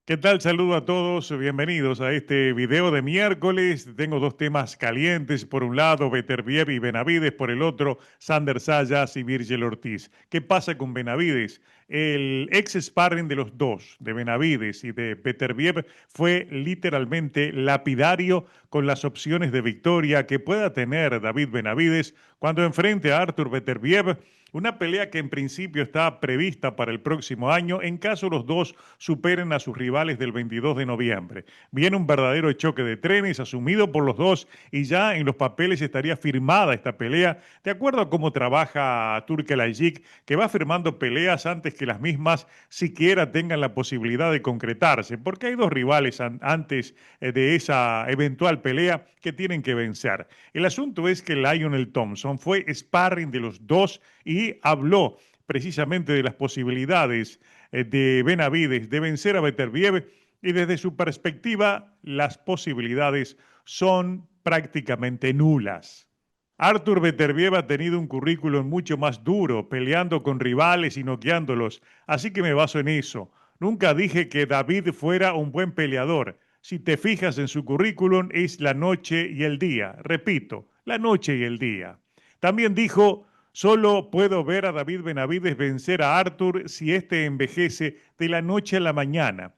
¿Qué tal? Saludo a todos, bienvenidos a este video de miércoles. Tengo dos temas calientes, por un lado Beterbiev y Benavides, por el otro Sander Sayas y Virgil Ortiz. ¿Qué pasa con Benavides? El ex sparring de los dos, de Benavides y de Beterbiev, fue literalmente lapidario con las opciones de victoria que pueda tener David Benavides cuando enfrente a Artur Beterbiev. Una pelea que en principio está prevista para el próximo año en caso los dos superen a sus rivales del 22 de noviembre. Viene un verdadero choque de trenes asumido por los dos y ya en los papeles estaría firmada esta pelea, de acuerdo a cómo trabaja Turkelajik, que va firmando peleas antes que las mismas siquiera tengan la posibilidad de concretarse, porque hay dos rivales antes de esa eventual pelea que tienen que vencer. El asunto es que Lionel Thompson fue sparring de los dos y habló precisamente de las posibilidades de Benavides de vencer a Beterbiev y desde su perspectiva las posibilidades son prácticamente nulas. Artur Beterbiev ha tenido un currículum mucho más duro, peleando con rivales y noqueándolos, así que me baso en eso. Nunca dije que David fuera un buen peleador. Si te fijas en su currículum, es la noche y el día. Repito, la noche y el día. También dijo, solo puedo ver a David Benavides vencer a Artur si éste envejece de la noche a la mañana.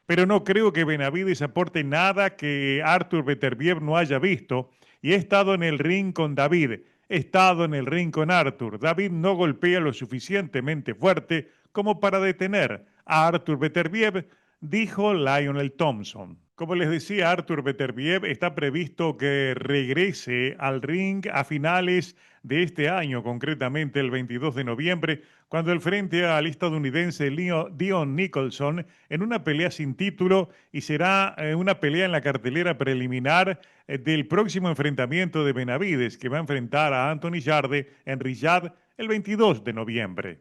Pero no creo que Benavides aporte nada que Artur Beterbiev no haya visto. Y he estado en el ring con David, he estado en el ring con Artur. David no golpea lo suficientemente fuerte como para detener a Artur Beterbiev, dijo Lionel Thompson. Como les decía, Artur Beterbiev está previsto que regrese al ring a finales de este año, concretamente el 22 de noviembre, cuando enfrente al estadounidense Dion Nicholson en una pelea sin título y será una pelea en la cartelera preliminar del próximo enfrentamiento de Benavides, que va a enfrentar a Anthony Yarde en Riyadh el 22 de noviembre.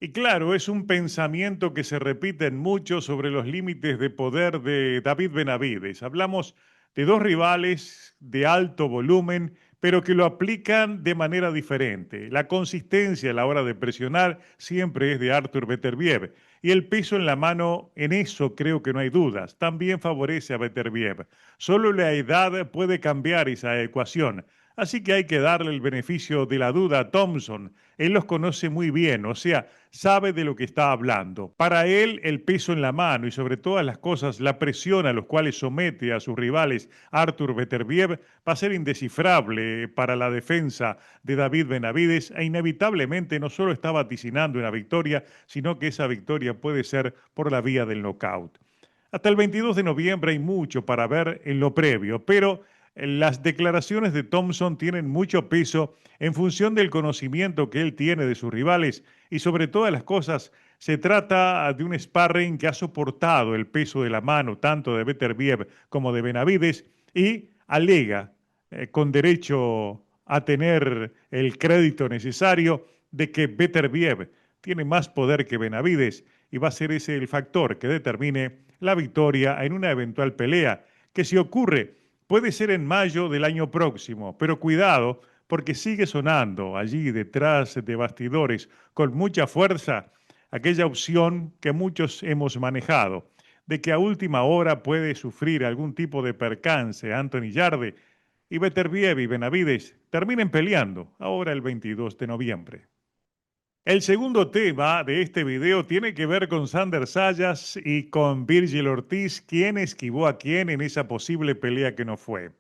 Y claro, es un pensamiento que se repite en mucho sobre los límites de poder de David Benavides. Hablamos de dos rivales de alto volumen, pero que lo aplican de manera diferente. La consistencia a la hora de presionar siempre es de Artur Beterbiev. Y el peso en la mano, en eso creo que no hay dudas, también favorece a Beterbiev. Solo la edad puede cambiar esa ecuación. Así que hay que darle el beneficio de la duda a Thompson. Él los conoce muy bien, o sea, sabe de lo que está hablando. Para él, el peso en la mano y sobre todas las cosas, la presión a los cuales somete a sus rivales Artur Beterbiev va a ser indescifrable para la defensa de David Benavides e inevitablemente no solo está vaticinando una victoria, sino que esa victoria puede ser por la vía del knockout. Hasta el 22 de noviembre hay mucho para ver en lo previo, pero las declaraciones de Thompson tienen mucho peso en función del conocimiento que él tiene de sus rivales y sobre todas las cosas se trata de un sparring que ha soportado el peso de la mano tanto de Beterbiev como de Benavides y alega con derecho a tener el crédito necesario de que Beterbiev tiene más poder que Benavides y va a ser ese el factor que determine la victoria en una eventual pelea que si ocurre puede ser en mayo del año próximo, pero cuidado porque sigue sonando allí detrás de bastidores con mucha fuerza aquella opción que muchos hemos manejado, de que a última hora puede sufrir algún tipo de percance Anthony Yarde y Beterbiev y Benavides terminen peleando ahora el 22 de noviembre. El segundo tema de este video tiene que ver con Sander Sayas y con Virgil Ortiz, quién esquivó a quién en esa posible pelea que no fue.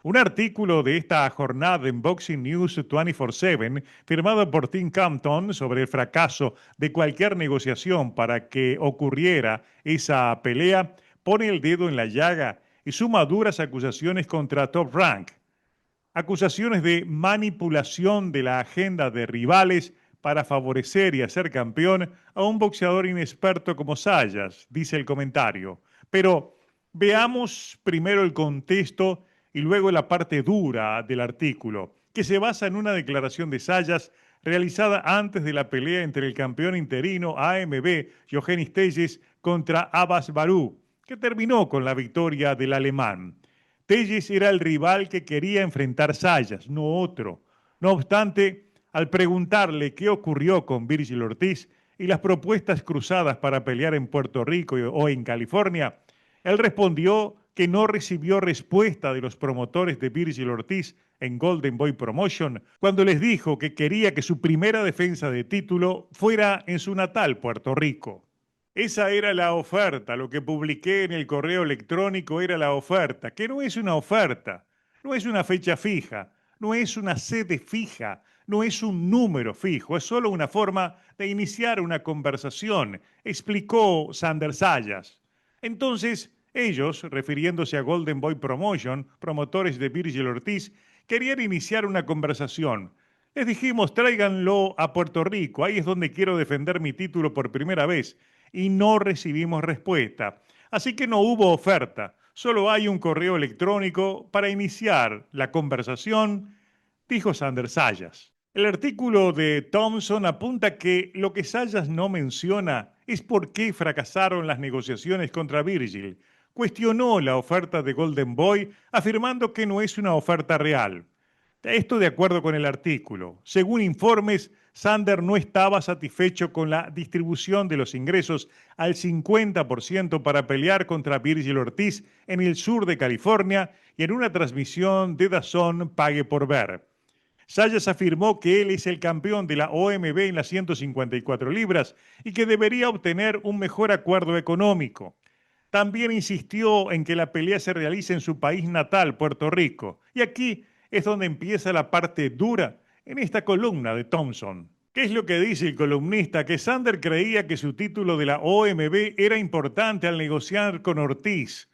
Un artículo de esta jornada en Boxing News 24/7, firmado por Tim Campton, sobre el fracaso de cualquier negociación para que ocurriera esa pelea, pone el dedo en la llaga y suma duras acusaciones contra Top Rank. Acusaciones de manipulación de la agenda de rivales para favorecer y hacer campeón a un boxeador inexperto como Sayas, dice el comentario. Pero veamos primero el contexto y luego la parte dura del artículo, que se basa en una declaración de Sayas realizada antes de la pelea entre el campeón interino AMB, Yogenis Telles, contra Abbas Barú, que terminó con la victoria del alemán. Telles era el rival que quería enfrentar Sayas, no otro. No obstante, al preguntarle qué ocurrió con Virgil Ortiz, y las propuestas cruzadas para pelear en Puerto Rico o en California, él respondió que no recibió respuesta de los promotores de Virgil Ortiz en Golden Boy Promotion cuando les dijo que quería que su primera defensa de título fuera en su natal Puerto Rico. Esa era la oferta, lo que publiqué en el correo electrónico era la oferta, que no es una oferta, no es una fecha fija, no es una sede fija, no es un número fijo, es solo una forma de iniciar una conversación, explicó Sander Sayas. Entonces, ellos, refiriéndose a Golden Boy Promotion, promotores de Virgil Ortiz, querían iniciar una conversación. Les dijimos, tráiganlo a Puerto Rico, ahí es donde quiero defender mi título por primera vez, y no recibimos respuesta. Así que no hubo oferta, solo hay un correo electrónico para iniciar la conversación, dijo Sander Sayas. El artículo de Thompson apunta que lo que Sayas no menciona es por qué fracasaron las negociaciones contra Virgil. Cuestionó la oferta de Golden Boy, afirmando que no es una oferta real. Esto de acuerdo con el artículo. Según informes, Sander no estaba satisfecho con la distribución de los ingresos al 50% para pelear contra Virgil Ortiz en el sur de California y en una transmisión de DAZN Pague por Ver. Sayas afirmó que él es el campeón de la OMB en las 154 libras y que debería obtener un mejor acuerdo económico. También insistió en que la pelea se realice en su país natal, Puerto Rico. Y aquí es donde empieza la parte dura en esta columna de Thompson. ¿Qué es lo que dice el columnista? Que Sander creía que su título de la OMB era importante al negociar con Ortiz.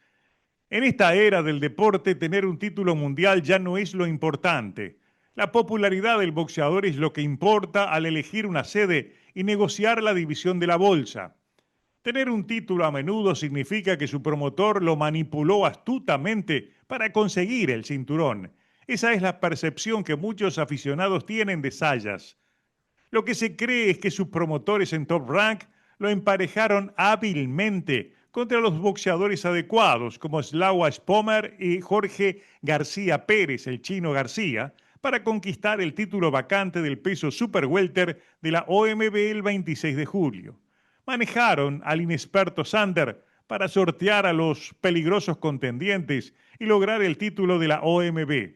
En esta era del deporte, tener un título mundial ya no es lo importante. La popularidad del boxeador es lo que importa al elegir una sede y negociar la división de la bolsa. Tener un título a menudo significa que su promotor lo manipuló astutamente para conseguir el cinturón. Esa es la percepción que muchos aficionados tienen de Sayas. Lo que se cree es que sus promotores en Top Rank lo emparejaron hábilmente contra los boxeadores adecuados como Slava Spomer y Jorge García Pérez, el chino García, para conquistar el título vacante del peso super welter de la OMB el 26 de julio. Manejaron al inexperto Sander para sortear a los peligrosos contendientes y lograr el título de la OMB.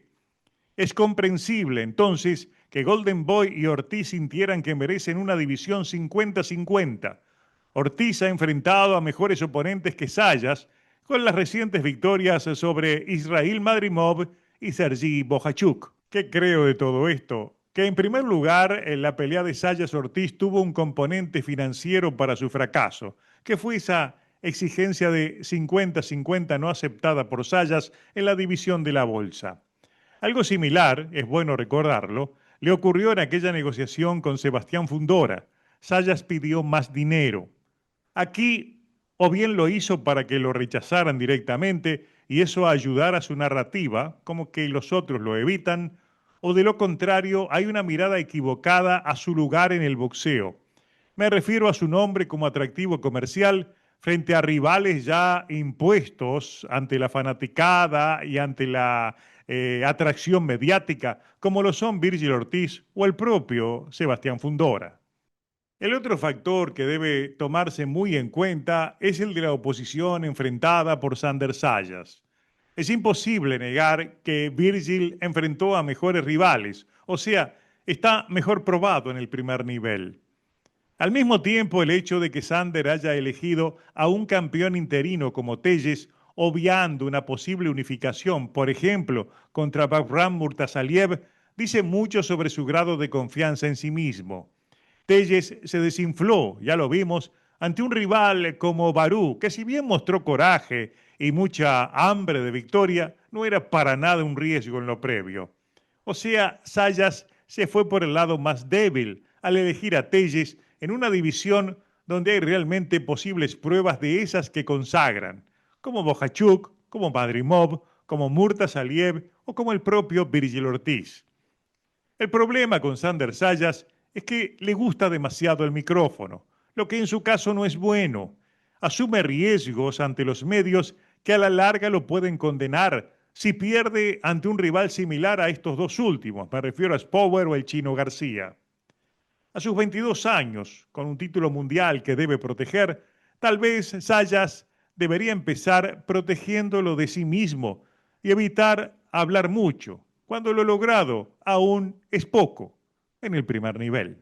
Es comprensible, entonces, que Golden Boy y Ortiz sintieran que merecen una división 50-50. Ortiz ha enfrentado a mejores oponentes que Sayas con las recientes victorias sobre Israel Madrimov y Sergey Bohachuk. ¿Qué creo de todo esto? Que en primer lugar, la pelea de Sayas-Ortiz tuvo un componente financiero para su fracaso, que fue esa exigencia de 50-50 no aceptada por Sayas en la división de la bolsa. Algo similar, es bueno recordarlo, le ocurrió en aquella negociación con Sebastián Fundora. Sayas pidió más dinero. Aquí, o bien lo hizo para que lo rechazaran directamente y eso ayudara a su narrativa, como que los otros lo evitan, o de lo contrario, hay una mirada equivocada a su lugar en el boxeo. Me refiero a su nombre como atractivo comercial frente a rivales ya impuestos ante la fanaticada y ante la atracción mediática, como lo son Virgil Ortiz o el propio Sebastián Fundora. El otro factor que debe tomarse muy en cuenta es el de la oposición enfrentada por Sander Sayas. Es imposible negar que Virgil enfrentó a mejores rivales, o sea, está mejor probado en el primer nivel. Al mismo tiempo, el hecho de que Sander haya elegido a un campeón interino como Telles, obviando una posible unificación, por ejemplo, contra Bahram Murtasaliev, dice mucho sobre su grado de confianza en sí mismo. Telles se desinfló, ya lo vimos, ante un rival como Barú, que si bien mostró coraje y mucha hambre de victoria, no era para nada un riesgo en lo previo. O sea, Sayas se fue por el lado más débil al elegir a Telles en una división donde hay realmente posibles pruebas de esas que consagran, como Bohachuk, como Madrimov, como Murtasaliev o como el propio Virgil Ortiz. El problema con Sander Sayas es que le gusta demasiado el micrófono, lo que en su caso no es bueno. Asume riesgos ante los medios que a la larga lo pueden condenar si pierde ante un rival similar a estos dos últimos, me refiero a Spower o el Chino García. A sus 22 años, con un título mundial que debe proteger, tal vez Zayas debería empezar protegiéndolo de sí mismo y evitar hablar mucho, cuando lo logrado aún es poco en el primer nivel.